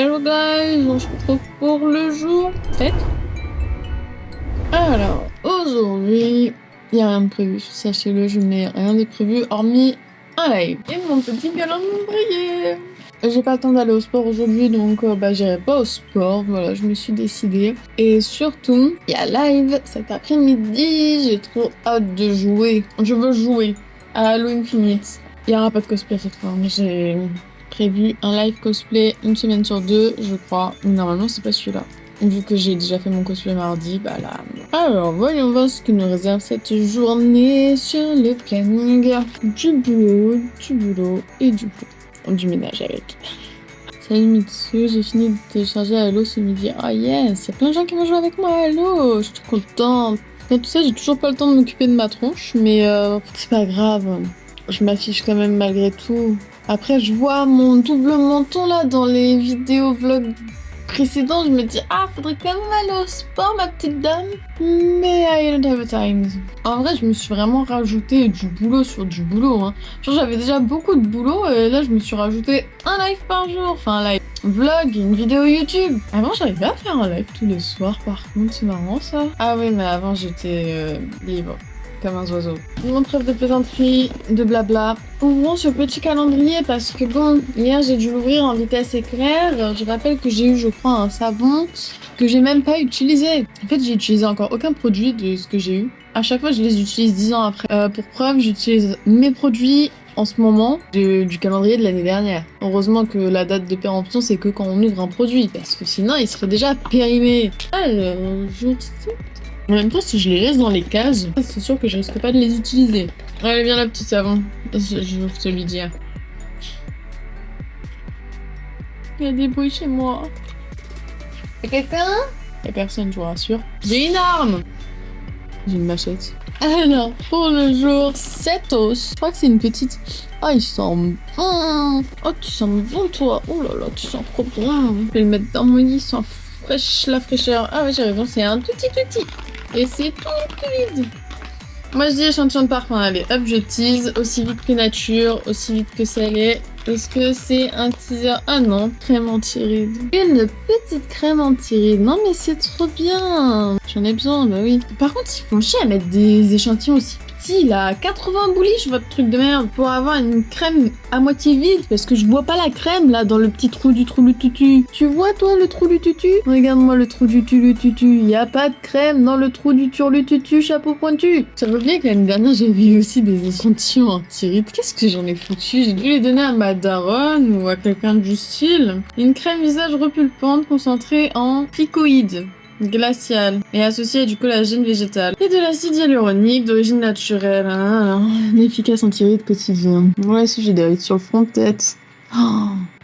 Hello guys, on se retrouve pour le jour 7. Alors, aujourd'hui, il n'y a rien de prévu, sachez-le, je n'ai rien de prévu hormis un live et mon petit calendrier. J'ai pas le temps d'aller au sport aujourd'hui, donc j'irai pas au sport, voilà, je me suis décidée. Et surtout, il y a live cet après-midi, j'ai trop hâte de jouer. Je veux jouer à Halo Infinite. Il n'y aura pas de cosplay cette fois, j'ai prévu un live cosplay une semaine sur 2, je crois. Normalement, c'est pas celui-là. Vu que j'ai déjà fait mon cosplay mardi, bah là. Alors, voyons voir ce que nous réserve cette journée sur le planning. Du boulot et du boulot. Du ménage avec. Salut Mitsu, j'ai fini de télécharger Halo ce midi. Ah yes, il y a plein de gens qui vont jouer avec moi à Halo, je suis trop contente. Dans tout ça, j'ai toujours pas le temps de m'occuper de ma tronche, mais c'est pas grave. Je m'affiche quand même malgré tout. Après, je vois mon double menton là dans les vidéos vlogs précédents. Je me dis, faudrait quand même aller au sport, ma petite dame. Mais I don't have time. En vrai, je me suis vraiment rajouté du boulot sur du boulot. Hein. Genre, j'avais déjà beaucoup de boulot et là, je me suis rajouté un live par jour. Enfin, un live vlog, une vidéo YouTube. Avant, j'arrivais à faire un live tous les soirs, par contre, c'est marrant ça. Ah oui, mais avant, j'étais libre. Comme un oiseau. Mon trêve de plaisanterie, de blabla. Ouvrons ce petit calendrier parce que bon, hier j'ai dû l'ouvrir en vitesse éclair. Je rappelle que j'ai eu, je crois, un savon que j'ai même pas utilisé. En fait, j'ai utilisé encore aucun produit de ce que j'ai eu. À chaque fois, je les utilise 10 ans après. Pour preuve, j'utilise mes produits en ce moment du calendrier de l'année dernière. Heureusement que la date de péremption, c'est que quand on ouvre un produit, parce que sinon, il serait déjà périmé. Alors, jour 7. En même temps, si je les laisse dans les cases, c'est sûr que je risque pas de les utiliser. Allez, viens, le petit savon. Je vais te lui dire. Il y a des bruits chez moi. Y'a quelqu'un? Y'a personne, je vous rassure. J'ai une arme! J'ai une machette. Alors, pour le jour 7 os, je crois que c'est une petite... Ah, il sent bon. Oh, tu sens bon, toi. Oh là là, tu sens trop bon. Je vais le mettre dans mon lit, il sent la fraîcheur. Ah ouais, j'ai raison, c'est un tout petit. Et c'est tout vide. Moi je dis échantillon de parfum, allez hop je tease, aussi vite que nature, aussi vite que salé. Est-ce que c'est un teaser? Ah non, crème anti-rides. Une petite crème anti-rides, non mais c'est trop bien. J'en ai besoin, bah oui. Par contre ils font chier à mettre des échantillons aussi petits là, 80 bouliches votre truc de merde, pour avoir une crème à moitié vide, parce que je vois pas la crème là dans le petit trou du tutu. Tu vois toi le trou du tutu? Regarde-moi le trou du tutu, y a pas de crème dans le trou du tutu, chapeau pointu. J'avais oublié que l'année dernière j'avais eu aussi des échantillons anti-rides. Qu'est-ce que j'en ai foutu? J'ai dû les donner à ma daronne ou à quelqu'un du style. Une crème visage repulpante concentrée en picoïdes glacial et associée à du collagène végétal et de l'acide hyaluronique d'origine naturelle. Un efficace anti-rides quotidien. Ouais, si j'ai des rides sur le front peut-être.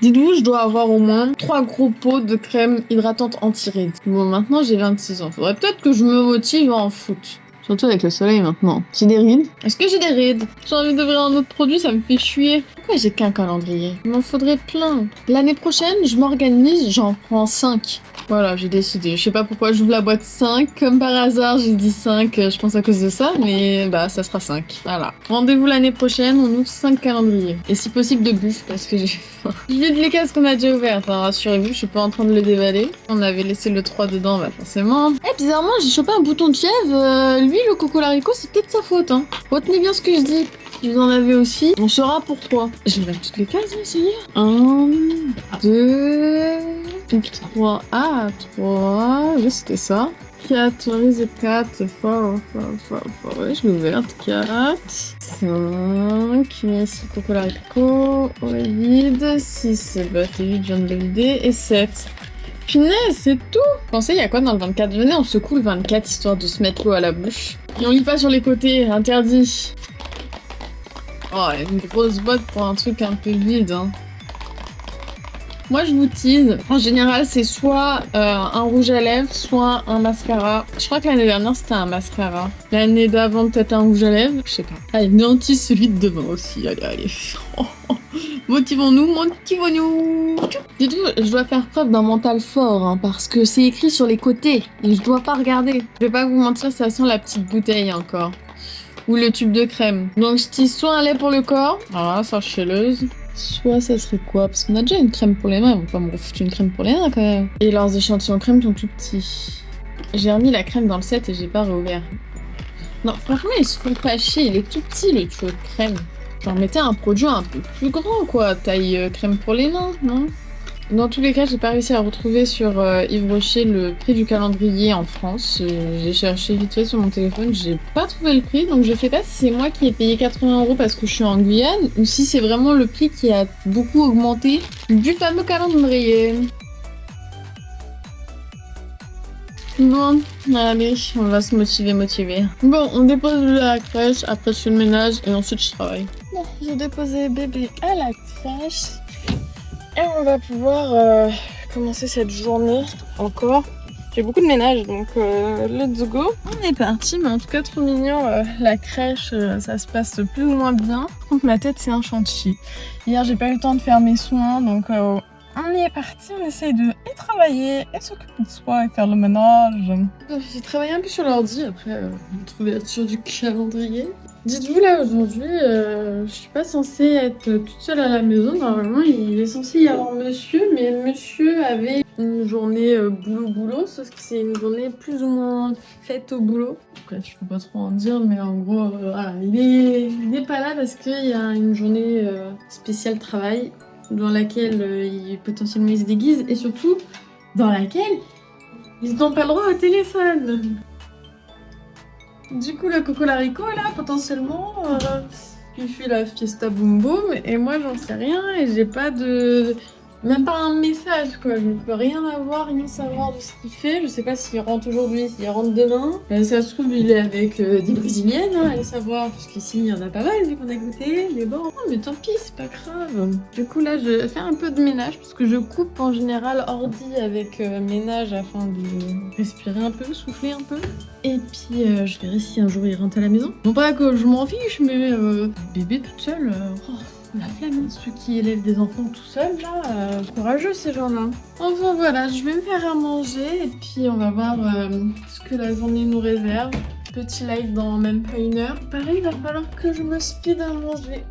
Dites-vous, je dois avoir au moins 3 gros pots de crème hydratante anti-rides. Bon, maintenant j'ai 26 ans. Faudrait peut-être que je me motive à en foot. Surtout avec le soleil maintenant. J'ai des rides? Est-ce que j'ai des rides? J'ai envie d'ouvrir un autre produit, ça me fait chier. Pourquoi j'ai qu'un calendrier? Il m'en faudrait plein. L'année prochaine, je m'organise, j'en prends 5. Voilà, j'ai décidé. Je sais pas pourquoi j'ouvre la boîte 5. Comme par hasard, j'ai dit 5. Je pense à cause de ça, mais ça sera 5. Voilà. Rendez-vous l'année prochaine, on ouvre 5 calendriers. Et si possible de buff, parce que j'ai faim. Je vide les cases qu'on a déjà ouvertes. Enfin, rassurez-vous, je suis pas en train de le dévaler. On avait laissé le 3 dedans, forcément. Bizarrement, j'ai chopé un bouton de fièvre. Lui, le coco-larico, c'est peut-être sa faute. Hein. Retenez bien ce que je dis. Si vous en avez aussi, on saura pourquoi. J'ai ouvert toutes les cases, ça y est. 1, 2, 3. 3. Oui, c'était ça. 4, reset 4, fort. Ouais, je l'ai ouverte. 4, 5, c'est coco-larico, vide. 6, t'es vide, je viens de le vider. Et 7. Punaise, c'est tout! Vous pensez, il y a quoi dans le 24? Venez, on secoue le 24 histoire de se mettre l'eau à la bouche. Et on lit pas sur les côtés, interdit. Oh, une grosse boîte pour un truc un peu vide. Hein. Moi, je vous tease. En général, c'est soit un rouge à lèvres, soit un mascara. Je crois que l'année dernière, c'était un mascara. L'année d'avant, peut-être un rouge à lèvres. Je sais pas. Allez, néantis celui de devant aussi. Allez. Motivons-nous. Dites-vous, je dois faire preuve d'un mental fort, hein, parce que c'est écrit sur les côtés. Et je dois pas regarder. Je vais pas vous mentir, ça sent la petite bouteille encore. Ou le tube de crème. Donc, je tease soit un lait pour le corps. Voilà, sachez-le. Soit ça serait quoi? Parce qu'on a déjà une crème pour les mains, ils vont pas me refoutre une crème pour les mains quand même. Et leurs échantillons crème sont tout petits. J'ai remis la crème dans le set et j'ai pas réouvert. Non, franchement, ils se font pas chier, il est tout petit le tuyau de crème. Genre, mettez un produit un peu plus grand, quoi, taille crème pour les mains, non? Dans tous les cas, j'ai pas réussi à retrouver sur Yves Rocher le prix du calendrier en France. J'ai cherché vite fait sur mon téléphone, j'ai pas trouvé le prix, donc je sais pas si c'est moi qui ai payé 80 € parce que je suis en Guyane, ou si c'est vraiment le prix qui a beaucoup augmenté du fameux calendrier. Bon, allez, on va se motiver. Bon, on dépose la crèche, après je fais le ménage et ensuite je travaille. Bon, j'ai déposé bébé à la crèche et on va pouvoir commencer cette journée encore. J'ai beaucoup de ménage donc let's go. On est parti, mais en tout cas trop mignon. La crèche, ça se passe plus ou moins bien. Par contre, ma tête c'est un chantier. Hier, j'ai pas eu le temps de faire mes soins donc on y est parti, on essaye de travailler et s'occuper de soi et faire le ménage. J'ai travaillé un peu sur l'ordi après trouver sur du calendrier. Dites-vous là aujourd'hui, je suis pas censée être toute seule à la maison. Normalement, il est censé y avoir monsieur, mais monsieur avait une journée boulot, sauf que c'est une journée plus ou moins faite au boulot. Bref, je peux pas trop en dire, mais en gros, voilà, il est pas là parce qu'il y a une journée spéciale travail dans laquelle potentiellement il se déguise et surtout dans laquelle ils n'ont pas le droit au téléphone. Du coup, le Coccolarico là, potentiellement, il fait la fiesta boum boum et moi j'en sais rien et j'ai pas de... Même pas un message quoi, je ne peux rien avoir, rien savoir de ce qu'il fait. Je sais pas s'il rentre aujourd'hui, s'il rentre demain. Ça se trouve, il est avec des brésiliennes, hein, allez savoir, parce qu'ici il y en a pas mal vu qu'on a goûté. Mais bon, mais tant pis, c'est pas grave. Du coup, là, je vais faire un peu de ménage parce que je coupe en général ordi avec ménage afin de respirer un peu, souffler un peu. Et puis, je verrai si un jour il rentre à la maison. Non pas que je m'en fiche, mais bébé toute seule. La flemme, ceux qui élèvent des enfants tout seuls, là, courageux ces gens-là. Enfin voilà, je vais me faire à manger et puis on va voir ce que la journée nous réserve. Petit live dans même pas une heure. Pareil, il va falloir que je me speed à manger.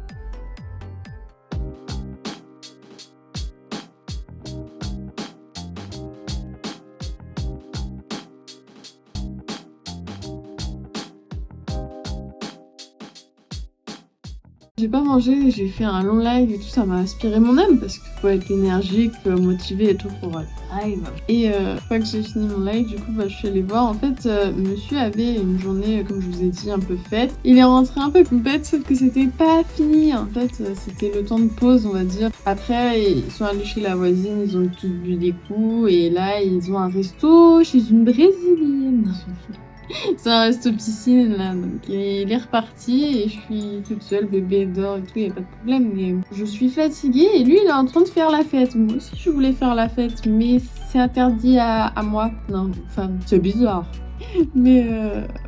J'ai pas mangé, j'ai fait un long live et tout, ça m'a inspiré mon âme parce qu'il faut être énergique, motivé et tout pour un live. Et une fois que j'ai fini mon live, du coup, je suis allée voir. En fait, monsieur avait une journée, comme je vous ai dit, un peu faite. Il est rentré un peu bête, sauf que c'était pas fini. En fait, c'était le temps de pause, on va dire. Après, ils sont allés chez la voisine, ils ont tous bu des coups et là, ils ont un resto chez une brésilienne. C'est un resto piscine là, donc il est reparti et je suis toute seule, bébé dort et tout, y a pas de problème, mais je suis fatiguée et lui il est en train de faire la fête. Moi aussi je voulais faire la fête, mais c'est interdit à moi. Non, enfin c'est bizarre. Mais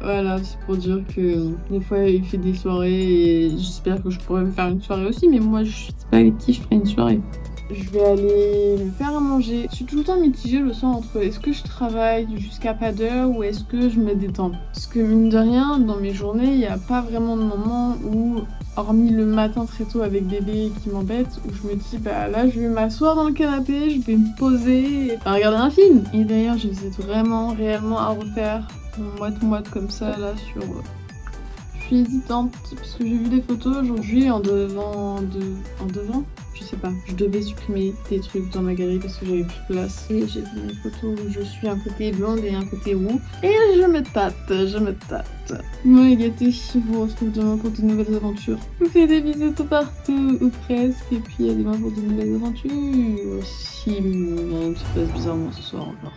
voilà, c'est pour dire que des fois il fait des soirées et j'espère que je pourrais me faire une soirée aussi, mais moi je sais pas avec qui je ferai une soirée. Je vais aller me faire à manger. Je suis tout le temps mitigée le soir entre est-ce que je travaille jusqu'à pas d'heure ou est-ce que je me détends. Parce que mine de rien, dans mes journées, il n'y a pas vraiment de moment où, hormis le matin très tôt avec bébé qui m'embête, où je me dis bah là je vais m'asseoir dans le canapé, je vais me poser et regarder un film. Et d'ailleurs j'hésite vraiment réellement à refaire mon moite comme ça là sur... Je suis hésitante parce que j'ai vu des photos aujourd'hui en devant, je sais pas, je devais supprimer des trucs dans ma galerie parce que j'avais plus de place. Et j'ai vu des photos où je suis un côté blonde et un côté roux. Et je me tâte. Bon les gâtés, je vous retrouve demain pour de nouvelles aventures. Je vous fais des bisous tout partout, ou presque. Et puis à demain pour de nouvelles aventures. Si rien ne se passe bizarrement ce soir encore.